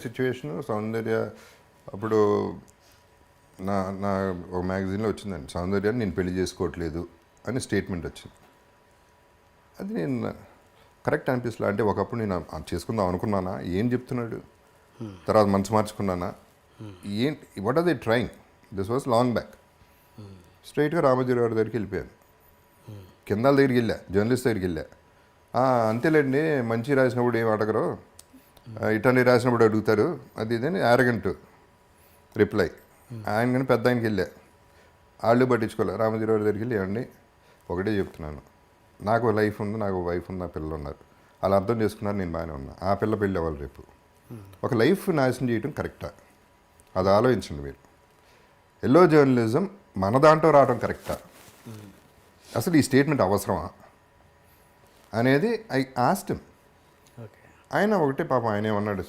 Situation సౌందర్య అప్పుడు నా నా ఒక మ్యాగజైన్లో వచ్చిందండి, సౌందర్యాన్ని నేను పెళ్లి చేసుకోవట్లేదు అని స్టేట్మెంట్ వచ్చింది. అది నేను కరెక్ట్ అనిపిస్తలే. అంటే ఒకప్పుడు నేను చేసుకుందాం అనుకున్నానా, ఏం చెప్తున్నాడు, తర్వాత మనసు మార్చుకున్నానా, ఏంటి, what are they trying. This was long back. స్ట్రైట్గా రామోజీరావు గారి దగ్గరికి వెళ్ళిపోయాను. కిందాల దగ్గరికి వెళ్ళా, జర్నలిస్ట్ దగ్గరికి వెళ్ళా. అంతేలేండి, మంచి రాసినప్పుడు ఏం అడగరు, ఇట్లాంటి రాసినప్పుడు అడుగుతారు, అది ఇదని యారగెంట్ రిప్లై. ఆయన కానీ పెద్ద ఆయనకి వెళ్ళా, వాళ్ళు పట్టించుకోలే. రామోజీరావు దగ్గరికి వెళ్ళి, ఏమండి ఒకటే చెప్తున్నాను, నాకు లైఫ్ ఉంది, నాకు వైఫ్ ఉంది, నా పిల్లలు ఉన్నారు, అలా అర్థం చేసుకున్నారు, నేను బాగానే ఉన్నా. ఆ పిల్ల పెళ్ళి అవ్వాలి రేపు. ఒక లైఫ్ నాశనం చేయడం కరెక్టా, అది ఆలోచించండి మీరు. ఎల్లో జర్నలిజం మన దాంట్లో రావడం కరెక్టా, అసలు ఈ స్టేట్మెంట్ అవసరమా అనేది ఐ ఆస్క్డ్ హిమ్. ఆయన ఒకటే పాపం ఆయన ఏమన్నాడు,